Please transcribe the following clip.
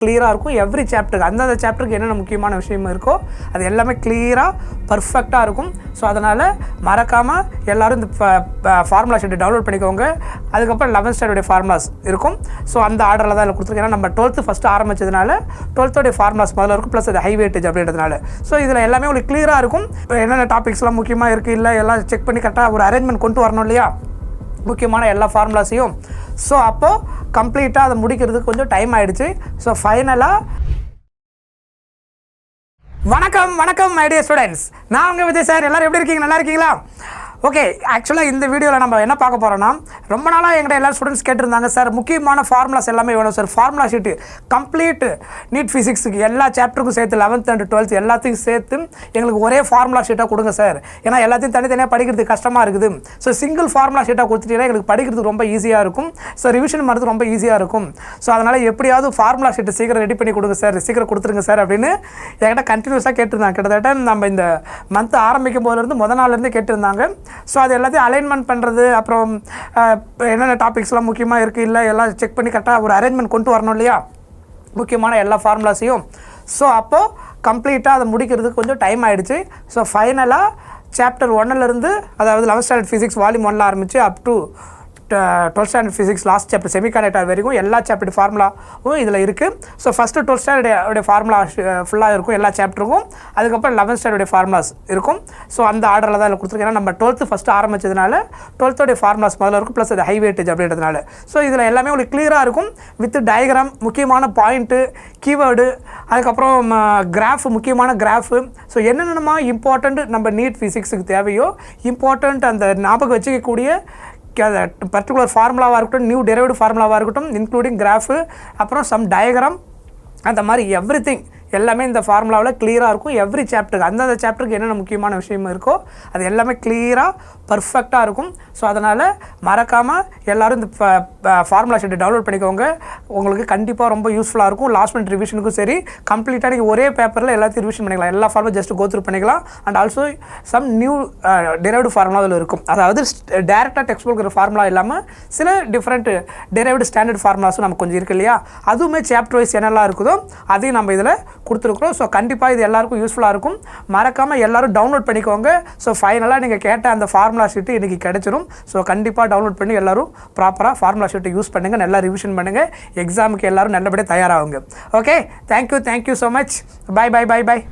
கிளியராக இருக்கும். எவ்ரி சாப்டருக்கு அந்தந்த சாப்டருக்கு என்னென்ன முக்கியமான விஷயம் இருக்கோ அது எல்லாமே கிளியராக பர்ஃபெக்டாக இருக்கும். ஸோ அதனால் மறக்காமல் எல்லோரும் இந்த ஃபார்முலா ஷீட்டை டவுன்லோட் பண்ணிக்கோங்க. அதுக்கப்புறம் 11th ஸ்டாண்டர்டுடைய ஃபார்முலாஸ் இருக்கும். ஸோ அந்த ஆர்டரில் தான் இதில் கொடுத்துருக்கேன். ஏன்னா நம்ம 12th ஃபஸ்ட்டு ஆரம்பிச்சதுனால 12th ஃபார்முலாஸ் முதல்ல இருக்கும், ப்ளஸ் அது ஹை வெயிட்டேஜ் அப்படின்றதுனால. ஸோ இதில் எல்லாமே உங்களுக்கு கிளியராக இருக்கும். என்னென்ன டாபிக்ஸ்லாம் முக்கியமாக இருக்குது இல்லை எல்லாம் செக் பண்ணி கரெக்டாக ஒரு அரேஞ்ச்மெண்ட் கொண்டு வரணும் இல்லையா, முக்கியமான எல்லா ஃபார்முலாஸையும். ஸோ அப்போது கம்ப்ளீட்டாக அதை முடிக்கிறதுக்கு கொஞ்சம் டைம் ஆகிடுச்சு. ஸோ ஃபைனலாக வணக்கம் மை டியர் ஸ்டூடெண்ட்ஸ், நான் உங்கள் விஜய் சார். எல்லோரும் எப்படி இருக்கீங்க? நல்லா இருக்கீங்களா? ஓகே, ஆக்சுவலாக இந்த வீடியோவில் நம்ம என்ன பார்க்க போகிறோன்னா, ரொம்ப நாளாக எங்கிட்ட எல்லா ஸ்டூடெண்ட்ஸ் கேட்டிருந்தாங்க, சார் முக்கியமான ஃபார்முலாஸ் எல்லாமே வேணும் sir, formula sheet complete NEET ஃபிசிக்ஸுக்கு எல்லா சாப்டருக்கும் சேர்த்து 11th and 12th எல்லாத்தையும் சேர்த்து எங்களுக்கு ஒரே ஃபார்முலா ஷீட்டாக கொடுங்க சார். ஏன்னா எல்லாத்தையும் தனித்தனியாக படிக்கிறதுக்கு கஷ்டமாக இருக்குது. ஸோ சிங்கிள் ஃபார்முலா ஷீட்டாக கொடுத்துட்டீங்கன்னா எங்களுக்கு படிக்கிறதுக்கு ரொம்ப ஈஸியாக இருக்கும். ஸோ ரிவிஷன் பண்ணுறது ரொம்ப ஈஸியாக இருக்கும். ஸோ அதனால் எப்படியாவது ஃபார்முலா ஷீட்டு சீக்கிரம் ரெடி பண்ணி கொடுங்க சார், சீக்கிரம் கொடுத்துருங்க சார் அப்படின்னு என்கிட்ட கண்டினியூஸாக கேட்டிருந்தாங்க. கிட்டத்தட்ட நம்ம இந்த மந்த் ஆரம்பிக்கும் போதுலேருந்து முதல் நாள்லேருந்து கேட்டிருந்தாங்க. ஸோ அது எல்லாத்தையும் அலைன்மெண்ட் பண்ணுறது, அப்புறம் என்னென்ன டாபிக்ஸ்லாம் முக்கியமாக இருக்குது இல்லை எல்லாம் செக் பண்ணி கரெக்டாக ஒரு அரேஞ்ச்மெண்ட் கொண்டு வரணும் இல்லையா, முக்கியமான எல்லா ஃபார்முலாஸையும். ஸோ அப்போது கம்ப்ளீட்டாக அதை முடிக்கிறதுக்கு கொஞ்சம் டைம் ஆகிடுச்சு. ஸோ ஃபைனலாக சாப்டர் 1லேருந்து, அதாவது 11th ஸ்டாண்டர்ட் ஃபிசிக்ஸ் வால்யூம் 1 ஆரம்பித்து up to 12th standard physics last chapter semiconductor வரைக்கும் எல்லா சாப்டர் ஃபார்முலாவும் இதில் இருக்குது. ஸோ ஃபஸ்ட்டு 12th ஸ்டாண்டர்டைய ஃபார்முலா ஃபுல்லாக இருக்கும் எல்லா சாப்டருக்கும். அதுக்கப்புறம் 11th ஸ்டாண்டர்டைய ஃபார்முலாஸ் இருக்கும். ஸோ அந்த ஆர்டரில் தான் இதில் கொடுத்துருக்கேன். ஏன்னா நம்ம 12th ஃபஸ்ட்டு ஆரம்பிச்சதுனால 12th ஃபார்முலாஸ் முதல்ல இருக்கும், ப்ளஸ் அது ஹை வெயிட்டேஜ் அப்படின்றதுனால. ஸோ இதில் எல்லாமே உங்களுக்கு கிளியராக இருக்கும் வித் டயக்ராம், முக்கியமான பாயிண்ட்டு, கீவேர்டு, அதுக்கப்புறம் கிராஃப், முக்கியமான கிராஃபு. ஸோ என்னென்னமா இம்பார்ட்டண்ட் நம்ம நீட் ஃபிசிக்ஸுக்கு தேவையோ, இம்பார்ட்டண்ட் அந்த ஞாபகம் வச்சுக்கக்கூடிய பர்டிகுலர் ஃபார்முலாவாக இருக்கட்டும், நியூ டெரைவ்டு ஃபார்முலாவாக இருக்கட்டும், இன்க்ளூடிங் கிராஃபு, அப்புறம் சம் டயக்ராம், அந்த மாதிரி எவ்ரிதிங் எல்லாமே இந்த ஃபார்முலாவில் கிளியராக இருக்கும். எவ்ரி சாப்டருக்கு அந்தந்த சாப்டருக்கு என்னென்ன முக்கியமான விஷயம் இருக்கோ அது எல்லாமே கிளியராக பர்ஃபெக்டாக இருக்கும். ஸோ அதனால் மறக்காமல் எல்லோரும் இந்த ஃபார்முலா ஷீட்டை டவுன்லோட் பண்ணிக்கோங்க. உங்களுக்கு கண்டிப்பாக ரொம்ப யூஸ்ஃபுல்லாக இருக்கும். லாஸ்ட் மினிட் ரிவிஷனுக்கும் சரி, கம்ப்ளீட்டாக நீங்கள் ஒரே பேப்பரில் எல்லாத்தையும் ரிவிஷன் பண்ணிக்கலாம். எல்லா ஃபார்முலா ஜஸ்ட் கோ த்ரூ பண்ணிக்கலாம். And also some new derived formula அதில் இருக்கும். அதாவது டேரெக்டாக டெக்ஸ்ட் புக் ஃபார்முலா இல்லாமல் சில டிஃப்ரெண்ட் டெரைவ்டு ஸ்டாண்டர்ட் ஃபார்முலாஸும் நமக்கு கொஞ்சம் இருக்குது இல்லையா, அதுவுமே சாப்டர் வைஸ் என்னெல்லாம் இருக்குதோ அதையும் நம்ம இதில் கொடுத்துருக்குறோம். ஸோ கண்டிப்பாக இது எல்லாருக்கும் யூஸ்ஃபுல்லாக இருக்கும். மறக்காமல் எல்லோரும் டவுன்லோட் பண்ணிக்கோங்க. ஸோ ஃபைனலாக நீங்கள் கேட்ட அந்த ஃபார்முலா ஷீட்டு இன்றைக்கி கிடைச்சிரும். ஸோ கண்டிப்பாக டவுன்லோட் பண்ணி எல்லோரும் ப்ராப்பராக ஃபார்முலா ஷீட்டை யூஸ் பண்ணுங்கள், நல்லா ரிவிஷன் பண்ணுங்கள், எக்ஸாமுக்கு எல்லோரும் நல்லபடியாக தயாராகுங்க. Okay, thank you so much. By.